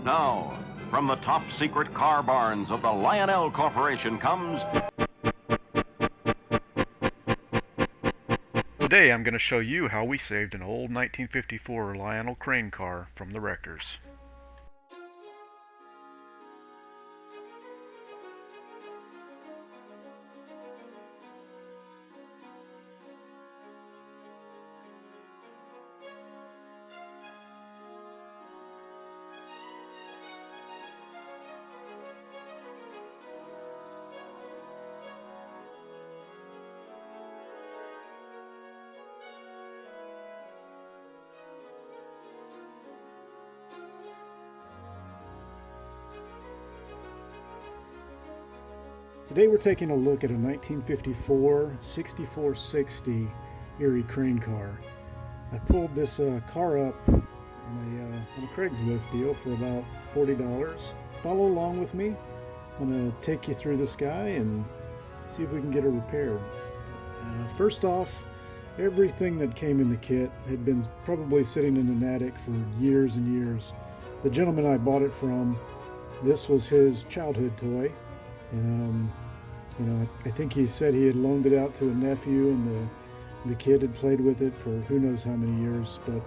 Now, from the top secret car barns of the Lionel Corporation comes... Today I'm going to show you how we saved an old 1954 Lionel crane car from the wreckers. Today we're taking a look at a 1954 6460 Erie crane car. I pulled this car up on a Craigslist deal for about $40. Follow along with me. I'm going to take you through this guy and see if we can get it repaired. First off, everything that came in the kit had been probably sitting in an attic for years and years. The gentleman I bought it from, this was his childhood toy. And I think he said he had loaned it out to a nephew, and the kid had played with it for who knows how many years. But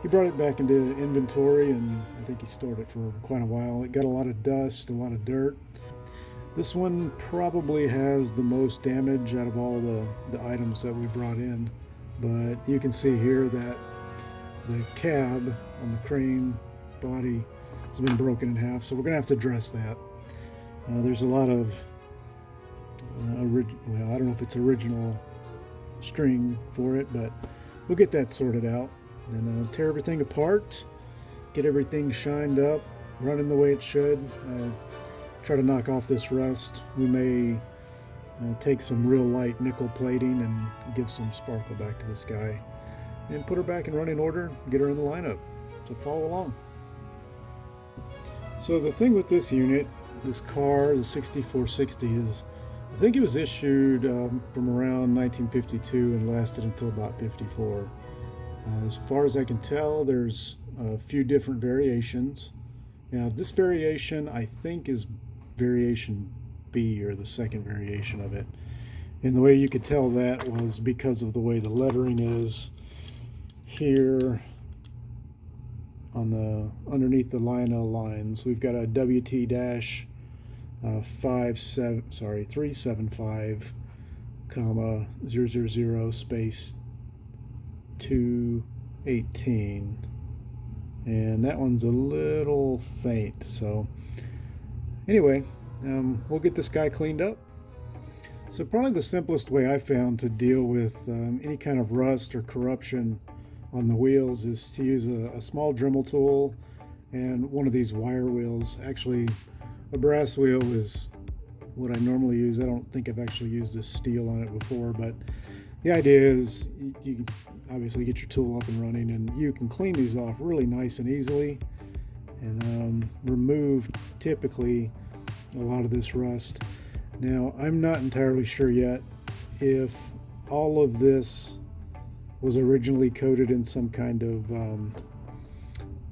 he brought it back into inventory, and I think he stored it for quite a while. It got a lot of dust, a lot of dirt. This one probably has the most damage out of all the items that we brought in. But you can see here that the cab on the crane body has been broken in half, so we're going to have to address that. There's a lot of, I don't know if it's original string for it, but we'll get that sorted out and tear everything apart, get everything shined up, running the way it should, try to knock off this rust. We may take some real light nickel plating and give some sparkle back to this guy and put her back in running order, get her in the lineup. So follow along. So the thing with this unit, this car, the 6460, is I think it was issued from around 1952 and lasted until about 54. As far as I can tell, there's a few different variations. Now this variation I think is variation B, or the second variation of it. And the way you could tell that was because of the way the lettering is here on the underneath the Lionel lines. We've got a WT-375, comma 000 space 218, and that one's a little faint. So anyway, we'll get this guy cleaned up. So probably the simplest way I found to deal with any kind of rust or corruption on the wheels is to use a small Dremel tool and one of these wire wheels. Actually, a brass wheel is what I normally use. I don't think I've actually used this steel on it before, but the idea is you can obviously get your tool up and running, and you can clean these off really nice and easily and remove typically a lot of this rust. Now, I'm not entirely sure yet if all of this was originally coated in some kind of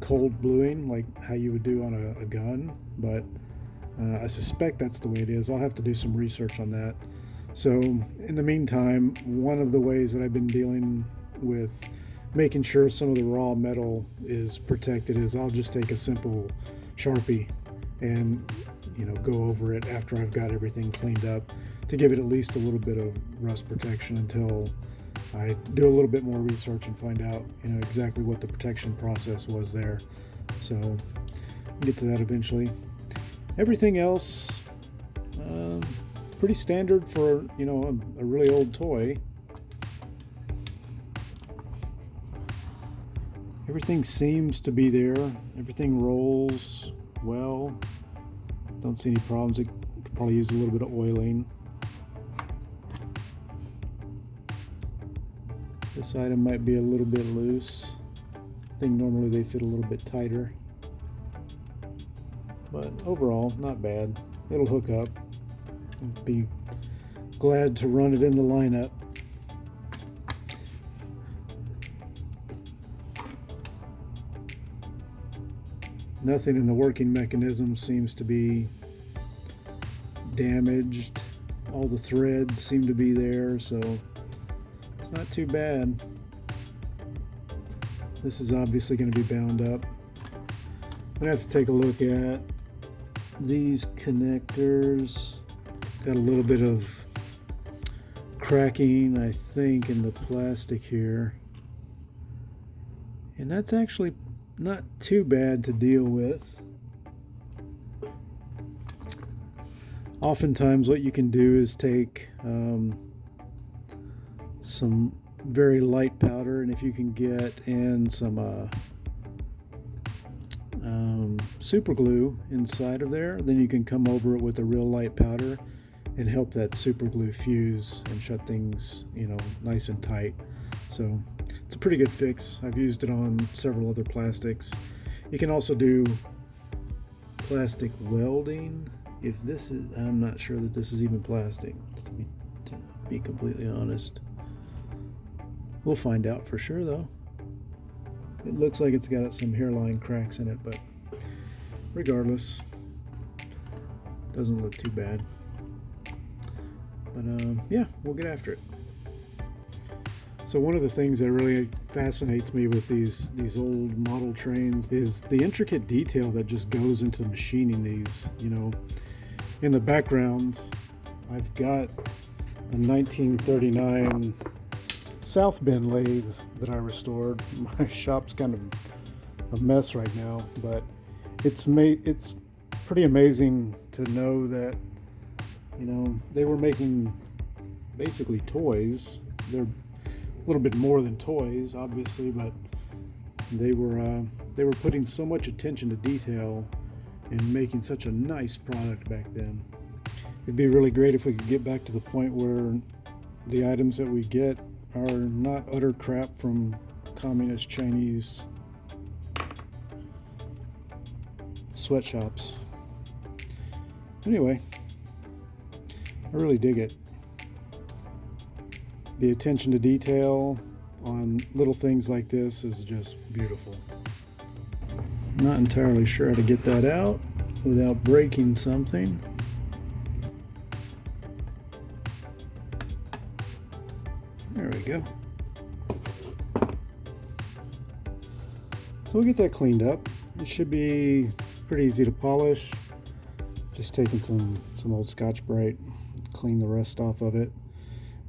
cold bluing, like how you would do on a gun, but I suspect that's the way it is. I'll have to do some research on that. So in the meantime, one of the ways that I've been dealing with making sure some of the raw metal is protected is I'll just take a simple Sharpie and go over it after I've got everything cleaned up to give it at least a little bit of rust protection until I do a little bit more research and find out exactly what the protection process was there. So we'll get to that eventually. Everything else pretty standard for a really old toy. Everything seems to be there. Everything rolls well. Don't see any problems. It could probably use a little bit of oiling. This item might be a little bit loose. I think normally they fit a little bit tighter. But overall, not bad. It'll hook up. I'll be glad to run it in the lineup. Nothing in the working mechanism seems to be damaged. All the threads seem to be there, so it's not too bad. This is obviously going to be bound up. I'm going to have to take a look at these connectors. Got a little bit of cracking, I think, in the plastic here. And that's actually not too bad to deal with. Oftentimes what you can do is take some very light powder, and if you can get in some super glue inside of there, then you can come over it with a real light powder and help that super glue fuse and shut things, you know, nice and tight. So it's a pretty good fix. I've used it on several other plastics. You can also do plastic welding. If this is, I'm not sure that this is even plastic, to be completely honest. We'll find out for sure though. It looks like it's got some hairline cracks in it, but regardless, doesn't look too bad. But yeah, we'll get after it. So one of the things that really fascinates me with these old model trains is the intricate detail that just goes into machining these. You know, in the background, I've got a 1939 South Bend lathe that I restored. My shop's kind of a mess right now, but it's pretty amazing to know that, you know, they were making basically toys. They're a little bit more than toys, obviously, but they were putting so much attention to detail and making such a nice product back then. It'd be really great if we could get back to the point where the items that we get are not utter crap from communist Chinese sweatshops. Anyway, I really dig it. The attention to detail on little things like this is just beautiful. Not entirely sure how to get that out without breaking something. There we go. So we'll get that cleaned up. It should be pretty easy to polish. Just taking some old Scotch-Brite, clean the rest off of it.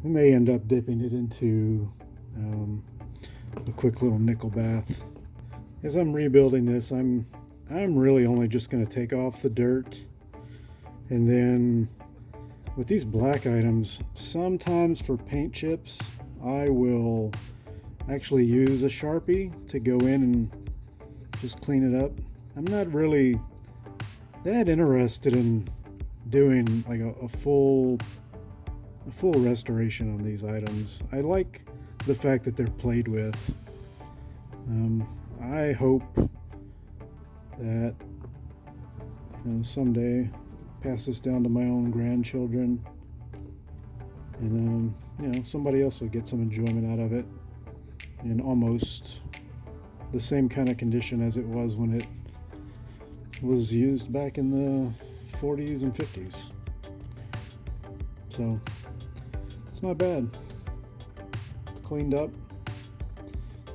We may end up dipping it into a quick little nickel bath. As I'm rebuilding this, I'm really only just going to take off the dirt, and then with these black items, sometimes for paint chips, I will actually use a Sharpie to go in and just clean it up. I'm not really that interested in doing like a full restoration on these items. I like the fact that they're played with. I hope that, you know, someday pass this down to my own grandchildren, and you know, somebody else will get some enjoyment out of it in almost the same kind of condition as it was when it was used back in the 40s and 50s. So it's not bad. It's cleaned up.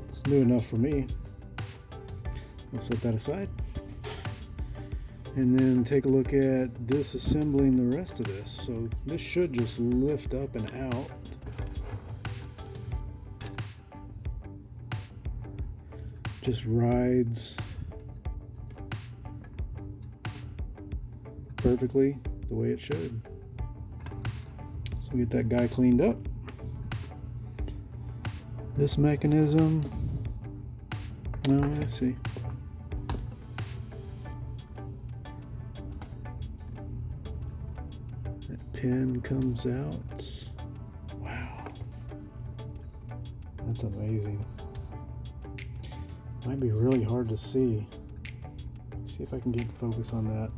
It's new enough for me. We'll set that aside. And then take a look at disassembling the rest of this. So this should just lift up and out. Just rides perfectly the way it should. So we get that guy cleaned up. This mechanism, oh, I see. That pin comes out. Wow, that's amazing. Might be really hard to see. See if I can get focus on that.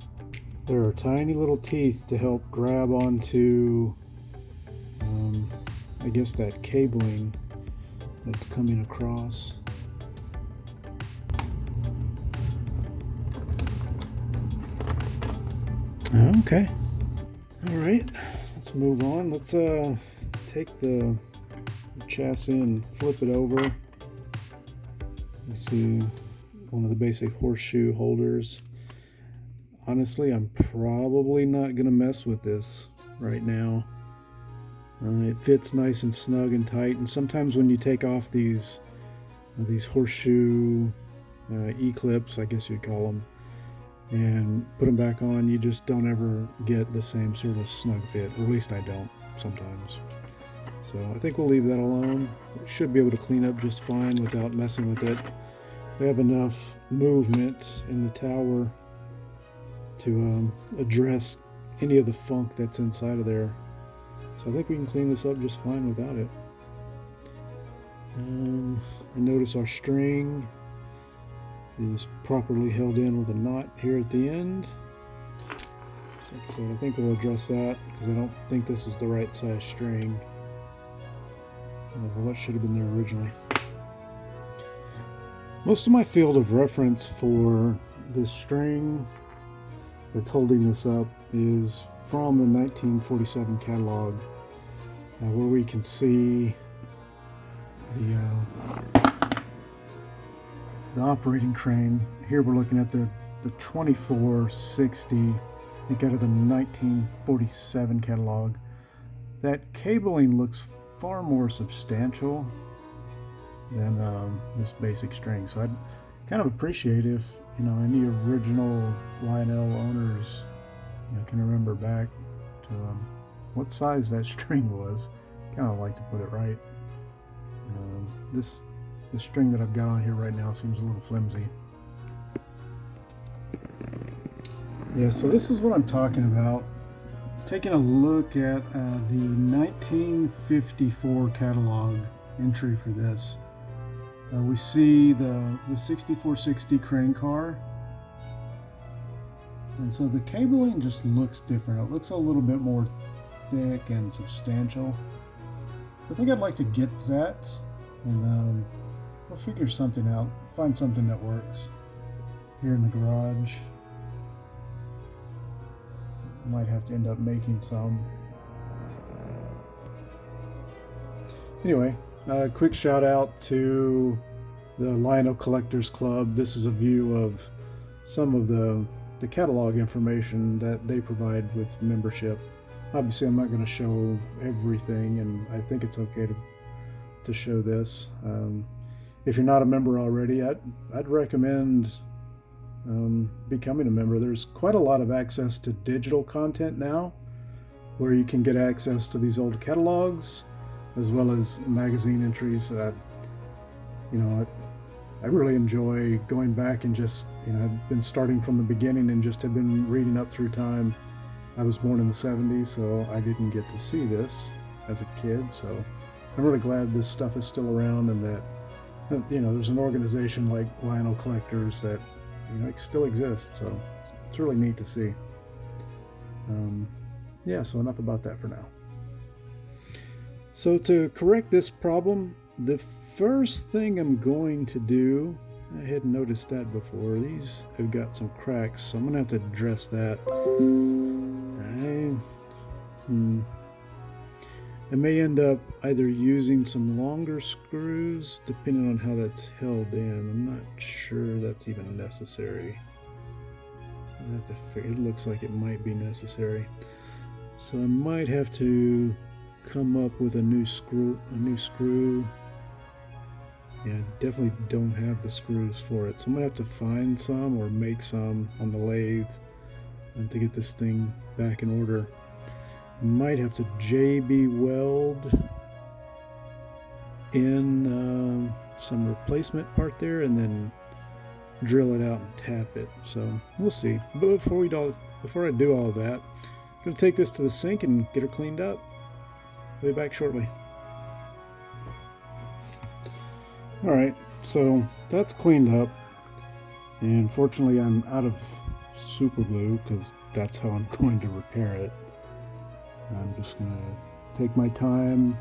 There are tiny little teeth to help grab onto, I guess, that cabling that's coming across. Okay. All right. Let's move on. Let's take the chassis and flip it over. You see one of the basic horseshoe holders. Honestly, I'm probably not going to mess with this right now. It fits nice and snug and tight, and sometimes when you take off these horseshoe E-clips, I guess you'd call them, and put them back on, you just don't ever get the same sort of snug fit, or at least I don't sometimes. So I think we'll leave that alone. We should be able to clean up just fine without messing with it. We have enough movement in the tower to address any of the funk that's inside of there. So I think we can clean this up just fine without it. I notice our string is properly held in with a knot here at the end. So like I said, I think we'll address that because I don't think this is the right size string. What should have been there originally. Most of my field of reference for this string that's holding this up is from the 1947 catalog, where we can see the operating crane. Here we're looking at the 2460, I think out of the 1947 catalog. That cabling looks far more substantial than this basic string, so I'd kind of appreciate if any original Lionel owners can remember back to what size that string was. Kind of like to put it right. The string that I've got on here right now seems a little flimsy. Yeah, so this is what I'm talking about. Taking a look at the 1954 catalog entry for this. We see the 6460 crane car. And so the cabling just looks different. It looks a little bit more thick and substantial. So I think I'd like to get that, and we'll figure something out. Find something that works here in the garage. Might have to end up making some. Anyway, quick shout out to the Lionel Collectors Club. This is a view of some of the catalog information that they provide with membership. Obviously, I'm not going to show everything, and I think it's okay to show this. If you're not a member already, I'd recommend becoming a member. There's quite a lot of access to digital content now, where you can get access to these old catalogs as well as magazine entries. I really enjoy going back and just, I've been starting from the beginning and just have been reading up through time. I was born in the 70s, so I didn't get to see this as a kid, so I'm really glad this stuff is still around, and that, there's an organization like Lionel Collectors that, it still exists, so it's really neat to see. Yeah, so enough about that for now. So to correct this problem, the first thing I'm going to do, I hadn't noticed that before, these have got some cracks, so I'm going to have to address that. I may end up either using some longer screws, depending on how that's held in. I'm not sure that's even necessary. I have to figure, it looks like it might be necessary. So I might have to come up with a new screw. Yeah, I definitely don't have the screws for it. So I'm gonna have to find some or make some on the lathe and to get this thing back in order. Might have to JB weld in some replacement part there and then drill it out and tap it. So we'll see. But before I do all that, I'm gonna take this to the sink and get her cleaned up. I'll be back shortly. Alright, so that's cleaned up, and fortunately I'm out of super glue because that's how I'm going to repair it. I'm just going to take my time,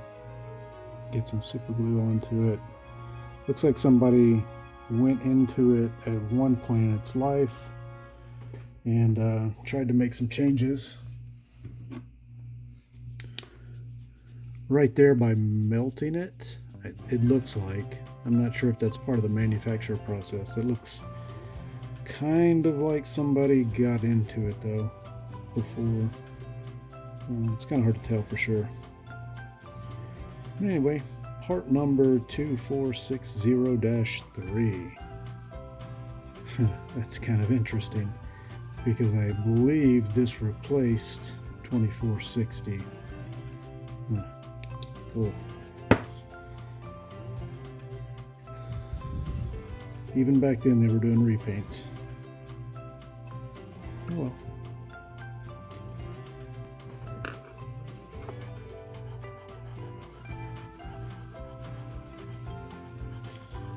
get some super glue onto it. Looks like somebody went into it at one point in its life and tried to make some changes right there by melting it. It looks like, I'm not sure if that's part of the manufacture process. It looks kind of like somebody got into it though before. It's kind of hard to tell for sure. Anyway, part number 2460-3. That's kind of interesting because I believe this replaced 2460. Cool. Even back then they were doing repaints. Oh well.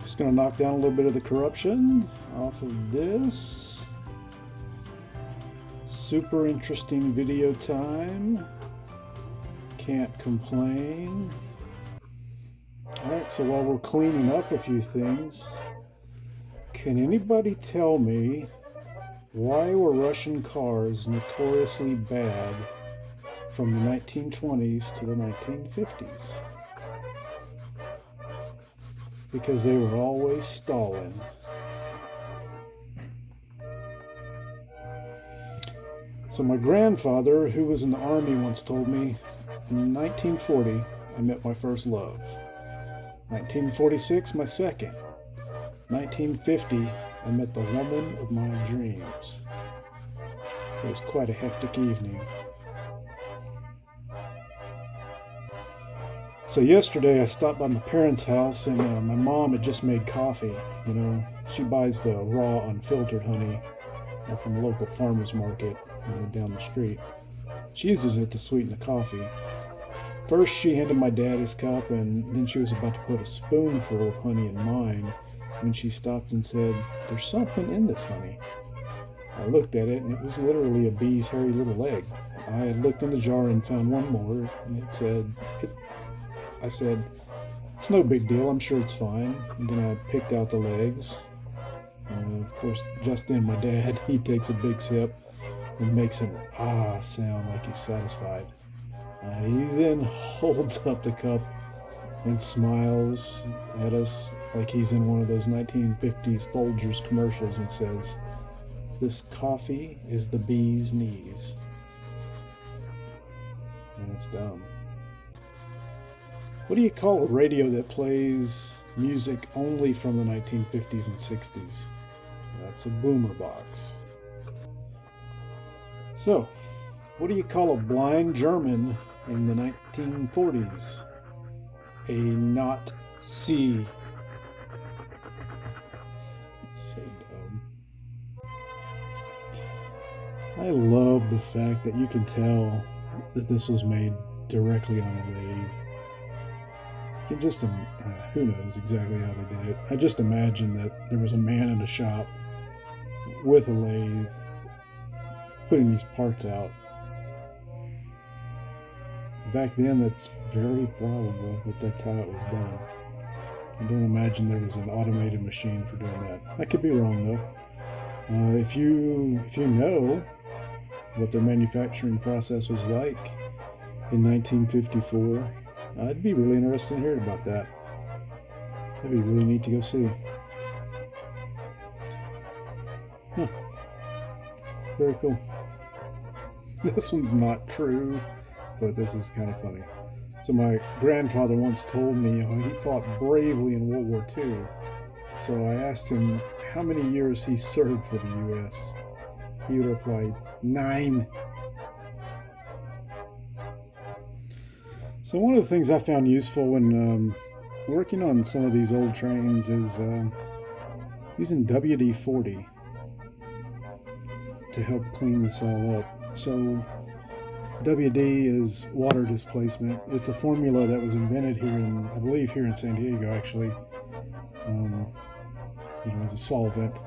Just going to knock down a little bit of the corruption off of this. Super interesting video time. Can't complain. Alright, so while we're cleaning up a few things, can anybody tell me why were Russian cars notoriously bad from the 1920s to the 1950s? Because they were always stalling. So my grandfather, who was in the army, once told me, in 1940, I met my first love. 1946, my second. 1950, I met the woman of my dreams. It was quite a hectic evening. So yesterday I stopped by my parents' house and my mom had just made coffee. You know, she buys the raw, unfiltered honey from the local farmer's market down the street. She uses it to sweeten the coffee. First she handed my dad his cup, and then she was about to put a spoonful of honey in mine when she stopped and said, "There's something in this honey." I looked at it and it was literally a bee's hairy little leg. I had looked in the jar and found one more, and it said, I said, "It's no big deal, I'm sure it's fine." And then I picked out the legs. Of course, just then my dad, he takes a big sip and makes an ah sound like he's satisfied. He then holds up the cup and smiles at us like he's in one of those 1950s Folgers commercials and says, "This coffee is the bee's knees." And it's dumb. What do you call a radio that plays music only from the 1950s and 60s? That's a boomer box. So, what do you call a blind German in the 1940s? A Nazi. It's so dumb. I love the fact that you can tell that this was made directly on a lathe. You can just, who knows exactly how they did it. I just imagine that there was a man in a shop with a lathe putting these parts out. Back then, that's very probable that that's how it was done. I don't imagine there was an automated machine for doing that. I could be wrong though. If you know what their manufacturing process was like in 1954, I'd be really interested in hearing about that. That'd be really neat to go see. Huh. Very cool. This one's not true, but this is kind of funny. So my grandfather once told me he fought bravely in World War II. So I asked him how many years he served for the U.S. He replied, 9. So one of the things I found useful when working on some of these old trains is using WD-40 to help clean this all up. So WD is water displacement. It's a formula that was invented here in, I believe here in San Diego actually, as a solvent.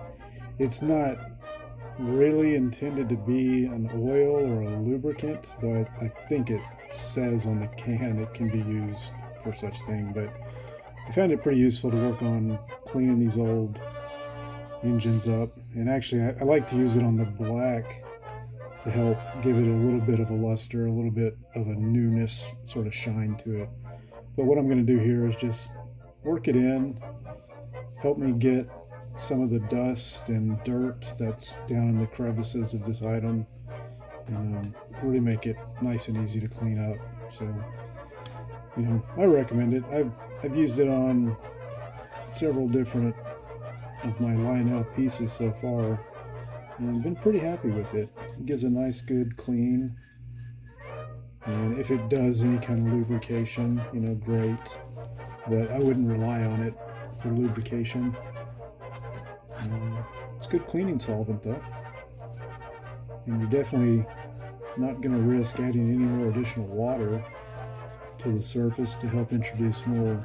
It's not really intended to be an oil or a lubricant, though I think it says on the can it can be used for such thing, but I found it pretty useful to work on cleaning these old engines up. And actually, I like to use it on the black to help give it a little bit of a luster, a little bit of a newness sort of shine to it. But what I'm going to do here is just work it in, help me get some of the dust and dirt that's down in the crevices of this item, and really make it nice and easy to clean up. So, you know, I recommend it. I've used it on several different of my Lionel pieces so far, and I've been pretty happy with it. It gives a nice good clean, and if it does any kind of lubrication, you know, great, but I wouldn't rely on it for lubrication. It's good cleaning solvent though, and you're definitely not going to risk adding any more additional water to the surface to help introduce more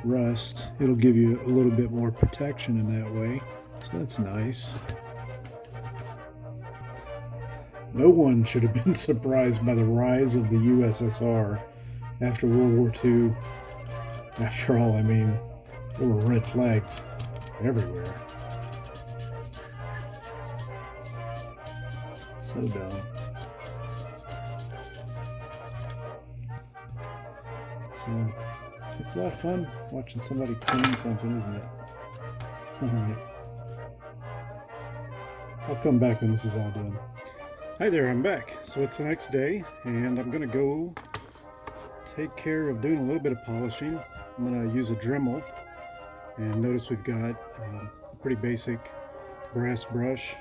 rust. It'll give you a little bit more protection in that way, so that's nice. No one should have been surprised by the rise of the USSR after World War II. After all, I mean, there were red flags everywhere. So dumb. So, it's a lot of fun watching somebody clean something, isn't it? Alright. I'll come back when this is all done. Hi there, I'm back. So it's the next day, and I'm going to go take care of doing a little bit of polishing. I'm going to use a Dremel, and notice we've got a pretty basic brass brush.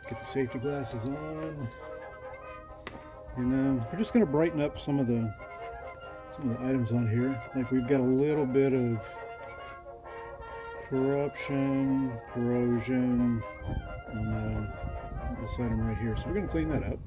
Get the safety glasses on, and we're just going to brighten up some of the items on here. Like we've got a little bit of corrosion on this item right here, so we're going to clean that up.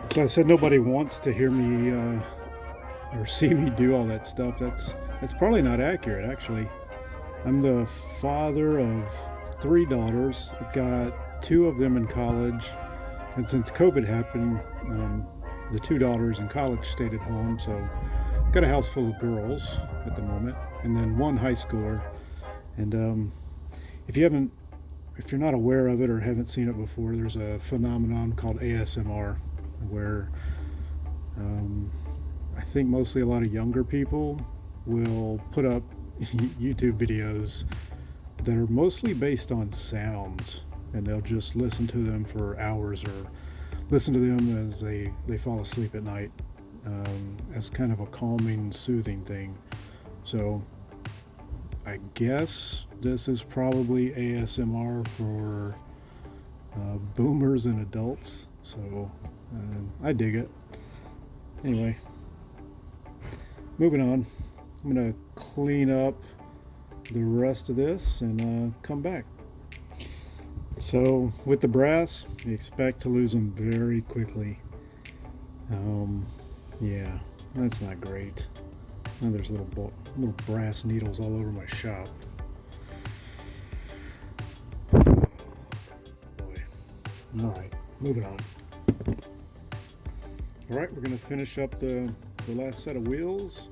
So I said nobody wants to hear me or see me do all that stuff. That's probably not accurate, actually. I'm the father of 3 daughters. I've got 2 of them in college, and since COVID happened, the 2 daughters in college stayed at home, so I've got a house full of girls at the moment, and then 1 high schooler. And if you're not aware of it or haven't seen it before, there's a phenomenon called ASMR, where I think mostly a lot of younger people will put up YouTube videos that are mostly based on sounds, and they'll just listen to them for hours or listen to them as they fall asleep at night, as kind of a calming, soothing thing. So I guess this is probably ASMR for boomers and adults, so I dig it. Anyway, moving on. I'm going to clean up the rest of this and come back. So with the brass, you expect to lose them very quickly. Yeah, that's not great. Now there's little brass needles all over my shop. Boy. Alright, moving on. Alright, we're going to finish up the last set of wheels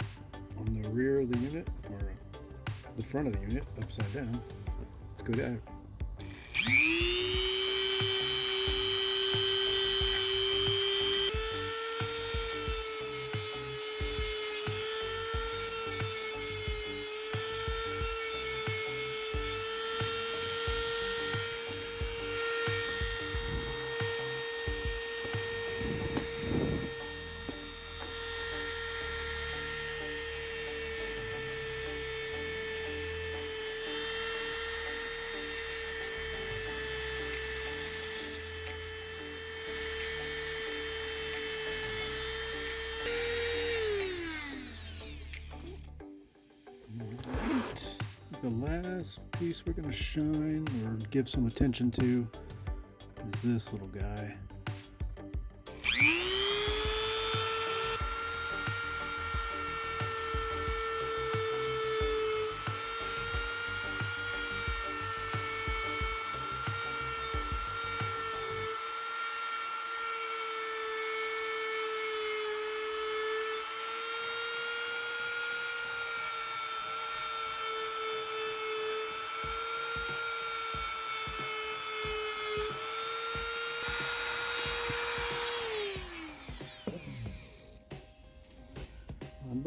on the rear of the unit, or the front of the unit, upside down. Let's go down. The last piece we're going to shine or give some attention to is this little guy.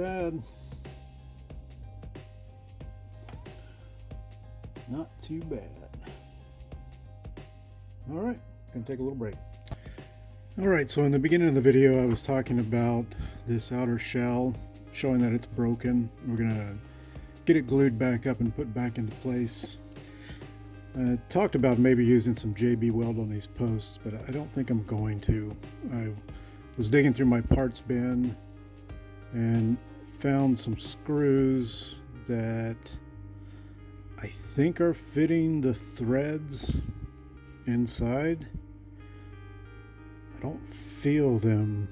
bad. Not too bad. Alright, gonna take a little break. Alright, so in the beginning of the video I was talking about this outer shell, showing that it's broken. We're gonna get it glued back up and put back into place. I talked about maybe using some JB weld on these posts, but I don't think I'm going to. I was digging through my parts bin and found some screws that I think are fitting the threads inside. I don't feel them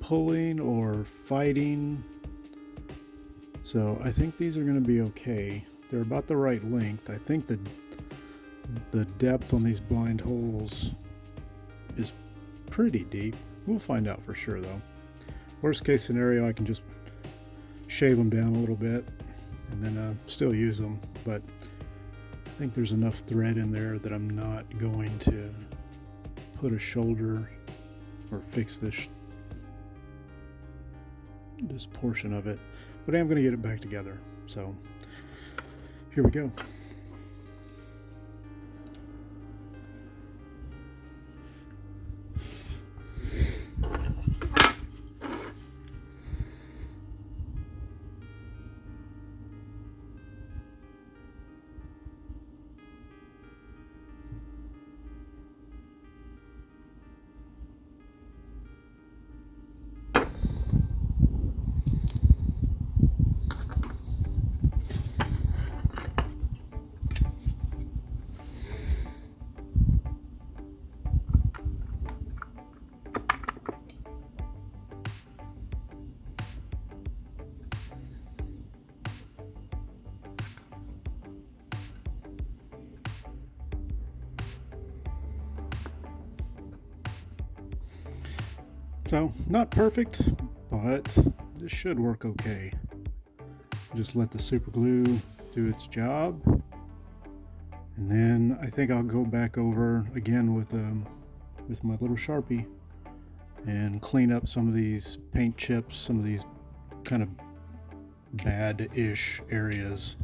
pulling or fighting, so I think these are going to be okay. They're about the right length. I think the depth on these blind holes is pretty deep. We'll find out for sure though. Worst case scenario, I can just shave them down a little bit and then still use them, but I think there's enough thread in there that I'm not going to put a shoulder or fix this portion of it, but I am going to get it back together. So here we go. So, not perfect, but this should work okay. Just let the super glue do its job. And then I think I'll go back over again with my little Sharpie and clean up some of these paint chips, some of these kind of bad-ish areas.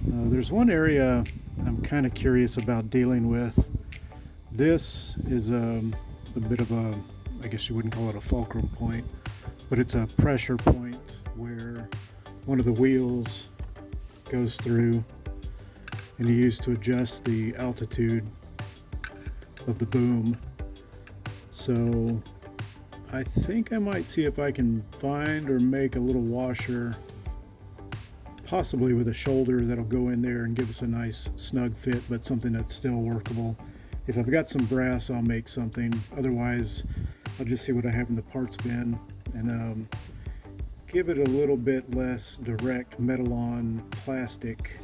There's one area I'm kind of curious about dealing with. This is a bit of a, I guess you wouldn't call it a fulcrum point, but it's a pressure point where one of the wheels goes through and you use to adjust the altitude of the boom. So I think I might see if I can find or make a little washer, possibly with a shoulder that'll go in there and give us a nice snug fit, but something that's still workable. If I've got some brass, I'll make something. Otherwise, I'll just see what I have in the parts bin and give it a little bit less direct metal on plastic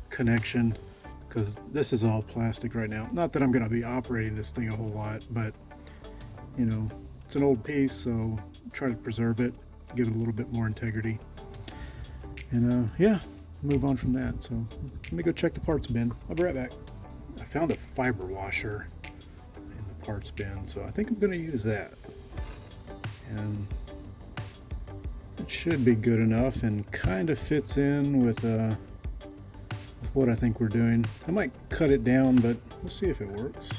connection, because this is all plastic right now. Not that I'm going to be operating this thing a whole lot, but you know, it's an old piece, so try to preserve it, give it a little bit more integrity, and yeah, move on from that. So let me go check the parts bin. I'll be right back. I found a fiber washer in the parts bin, so I think I'm going to use that, and it should be good enough and kind of fits in with what I think we're doing. I might cut it down, but we'll see if it works.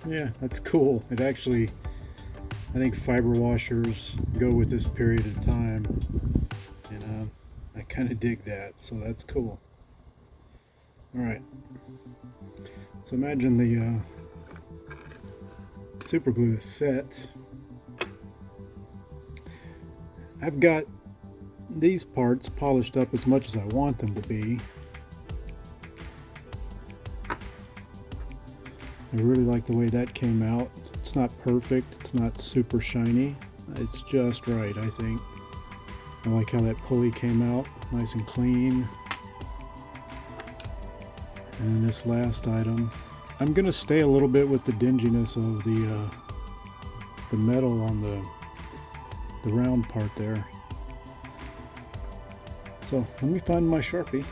Yeah, that's cool. It actually, I think fiber washers go with this period of time, and I kind of dig that, so that's cool. Alright, so imagine the super glue is set. I've got these parts polished up as much as I want them to be. I really like the way that came out. It's not perfect, it's not super shiny, it's just right, I think. I like how that pulley came out, nice and clean. And then this last item, I'm gonna stay a little bit with the dinginess of the metal on the round part there. So let me find my Sharpie.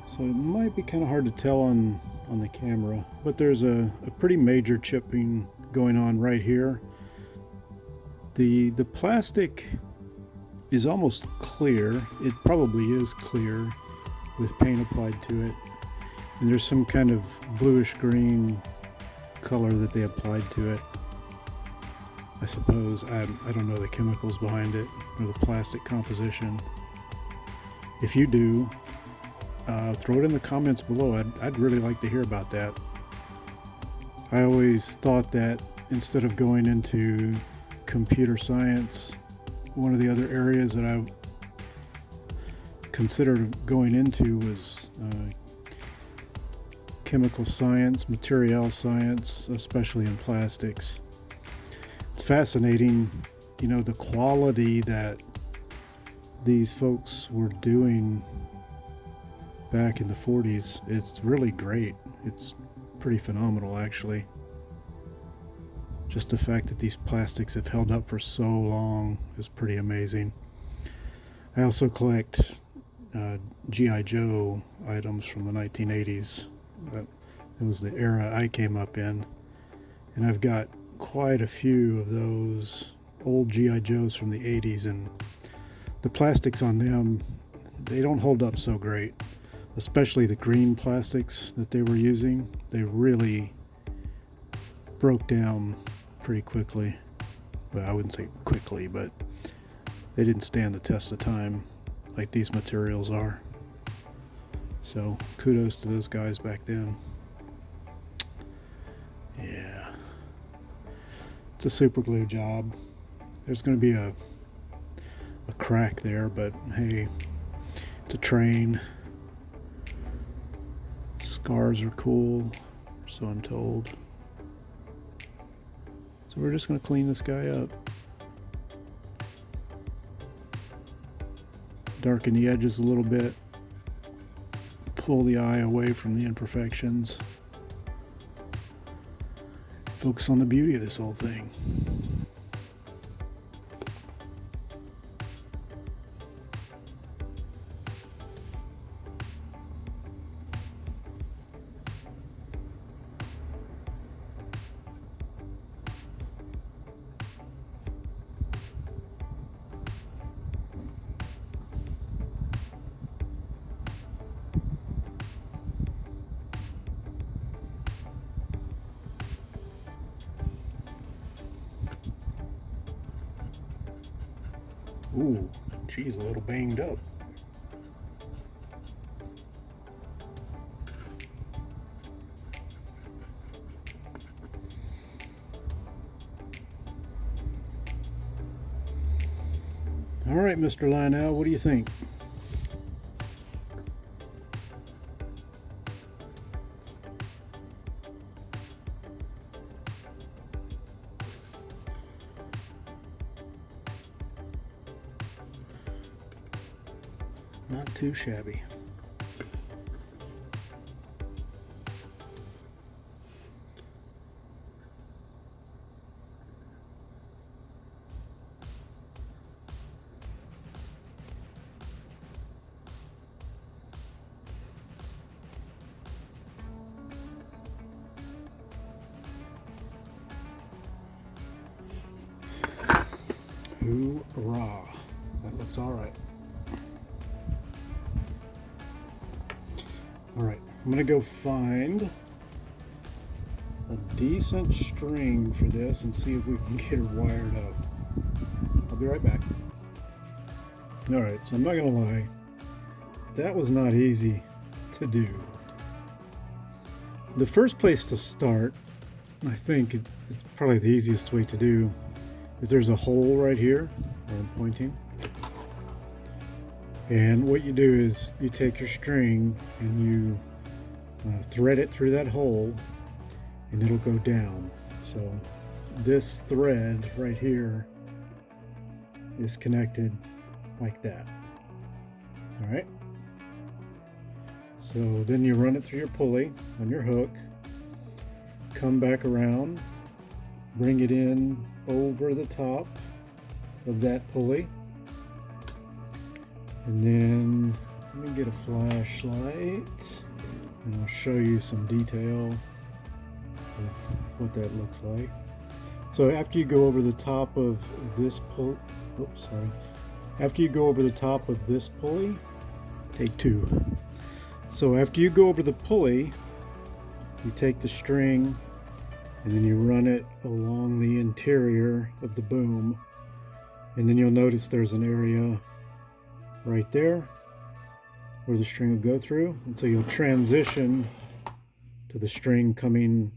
So it might be kind of hard to tell on on the camera, but there's a pretty major chipping going on right here. The plastic is almost clear. It probably is clear with paint applied to it, and there's some kind of bluish green color that they applied to it. I suppose I don't know the chemicals behind it or the plastic composition. If you do, throw it in the comments below. I'd really like to hear about that. I always thought that instead of going into computer science, one of the other areas that I considered going into was chemical science, material science, especially in plastics. It's fascinating, you know, the quality that these folks were doing back in the 40s. It's really great. It's pretty phenomenal, actually. Just the fact that these plastics have held up for so long is pretty amazing. I also collect G.I. Joe items from the 1980s. It was the era I came up in, and I've got quite a few of those old G.I. Joes from the 80s, and the plastics on them, they don't hold up so great, especially the green plastics that they were using. They really broke down pretty quickly. Well, I wouldn't say quickly, but they didn't stand the test of time like these materials are. So kudos to those guys back then. Yeah, it's a super glue job. There's going to be a crack there, but hey, it's a train. Scars are cool, so I'm told. So we're just going to clean this guy up. Darken the edges a little bit. Pull the eye away from the imperfections. Focus on the beauty of this whole thing. Ooh, she's a little banged up. All right, Mr. Lionel, what do you think? Not too shabby. Hoorah! That looks all right. Alright, I'm going to go find a decent string for this and see if we can get her wired up. I'll be right back. Alright, so I'm not going to lie, that was not easy to do. The first place to start, I think it's probably the easiest way to do, is there's a hole right here where I'm pointing. And what you do is you take your string and you thread it through that hole, and it'll go down. So this thread right here is connected like that. All right. So then you run it through your pulley on your hook, come back around, bring it in over the top of that pulley. And then let me get a flashlight. and I'll show you some detail of what that looks like. So after you go over the top of this after you go over the top of this pulley, take two. So after you go over the pulley, you take the string and then you run it along the interior of the boom, and then you'll notice there's an area right there where the string will go through, and so you'll transition to the string coming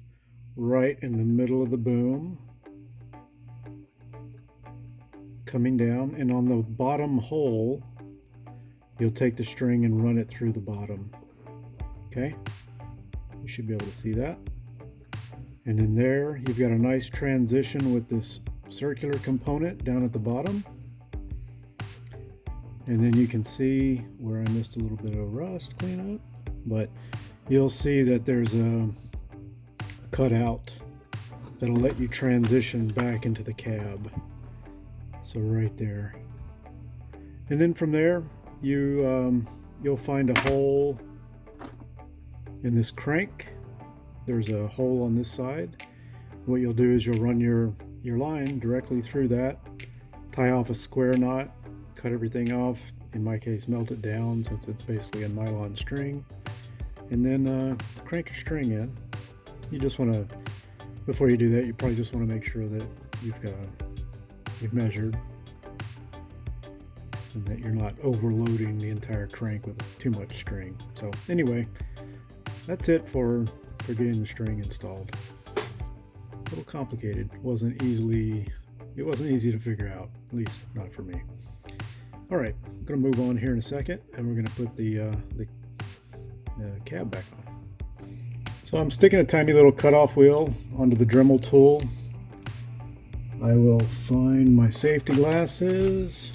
right in the middle of the boom, coming down, and on the bottom hole you'll take the string and run it through the bottom. Okay, you should be able to see that. And in there you've got a nice transition with this circular component down at the bottom, and then you can see where I missed a little bit of rust cleanup, but you'll see that there's a cutout that'll let you transition back into the cab. So right there, and then from there you'll find a hole in this crank. There's a hole on this side. What you'll do is you'll run your line directly through that, tie off a square knot, cut everything off, in my case melt it down since it's basically a nylon string, and then crank your string in. You just want to, before you do that, you probably just want to make sure that you've measured and that you're not overloading the entire crank with too much string. So anyway, that's it for getting the string installed. A little complicated. It wasn't easy to figure out, at least not for me. All right, I'm going to move on here in a second, and we're going to put the cab back on. So I'm sticking a tiny little cutoff wheel onto the Dremel tool. I will find my safety glasses,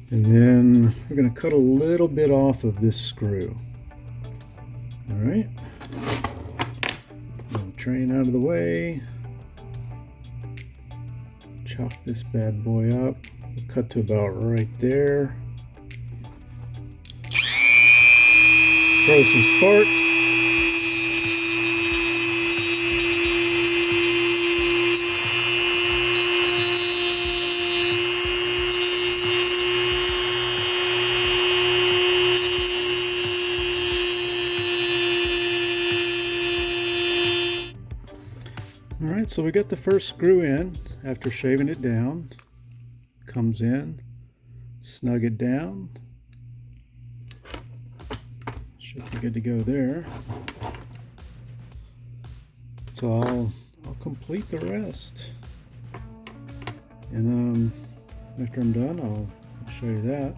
and then we're going to cut a little bit off of this screw. All right, train out of the way, chop this bad boy up, we'll cut to about right there, throw some sparks. Alright, so we got the first screw in after shaving it down. Comes in, snug it down. Should be good to go there. So I'll complete the rest. And after I'm done, I'll show you that.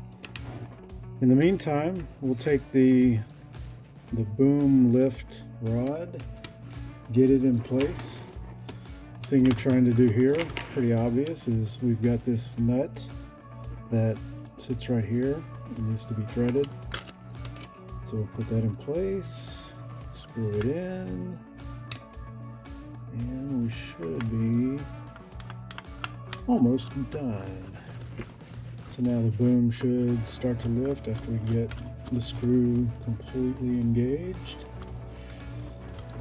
In the meantime, we'll take the boom lift rod, get it in place. Thing you're trying to do here, pretty obvious, is we've got this nut that sits right here. It needs to be threaded. So we'll put that in place, screw it in, and we should be almost done. So now the boom should start to lift after we get the screw completely engaged.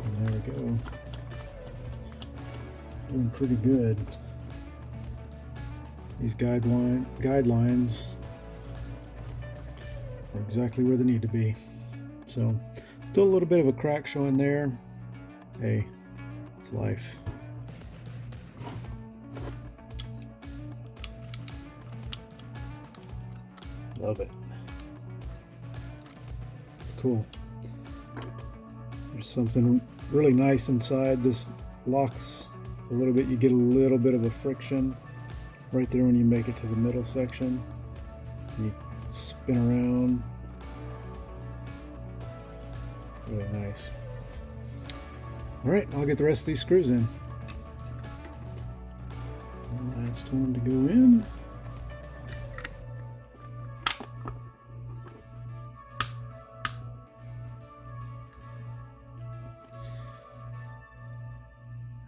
And there we go. Doing pretty good. These guidelines are exactly where they need to be. So still a little bit of a crack showing there. Hey, it's life. Love it. It's cool. There's something really nice inside. This locks a little bit. You get a little bit of a friction right there when you make it to the middle section. You spin around. Really nice. Alright, I'll get the rest of these screws in. Last one to go in.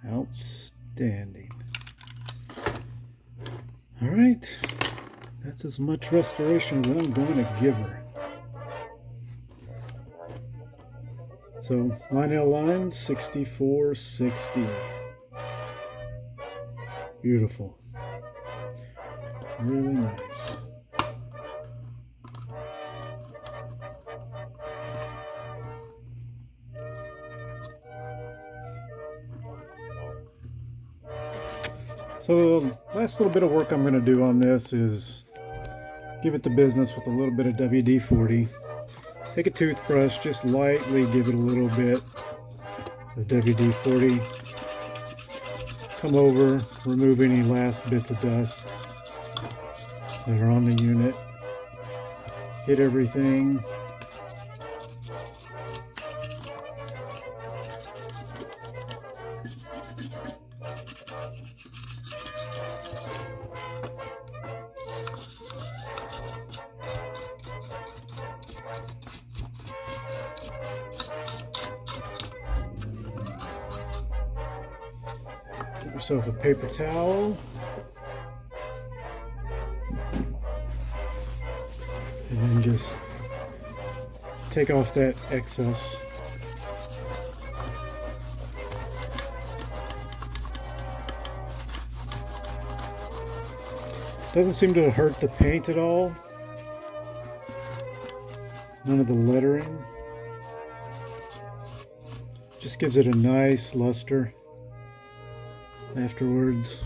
Outstanding. All right, that's as much restoration as I'm going to give her. So Lionel lines 6460. Beautiful. Really nice. So the last little bit of work I'm going to do on this is give it the business with a little bit of WD-40. Take a toothbrush, just lightly give it a little bit of WD-40. Come over, remove any last bits of dust that are on the unit. Hit everything. Get yourself a paper towel. And then just take off that excess. Doesn't seem to hurt the paint at all. None of the lettering. Just gives it a nice luster afterwards.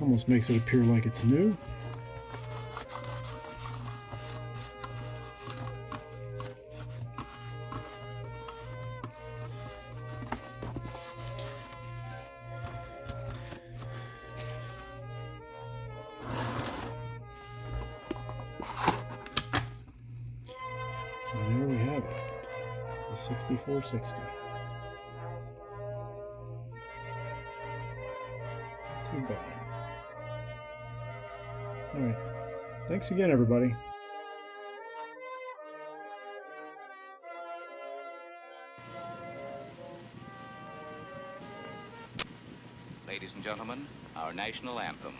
Almost makes it appear like it's new. And there we have it, the 6460. Too bad. Alright, thanks again everybody. Ladies and gentlemen, our national anthem.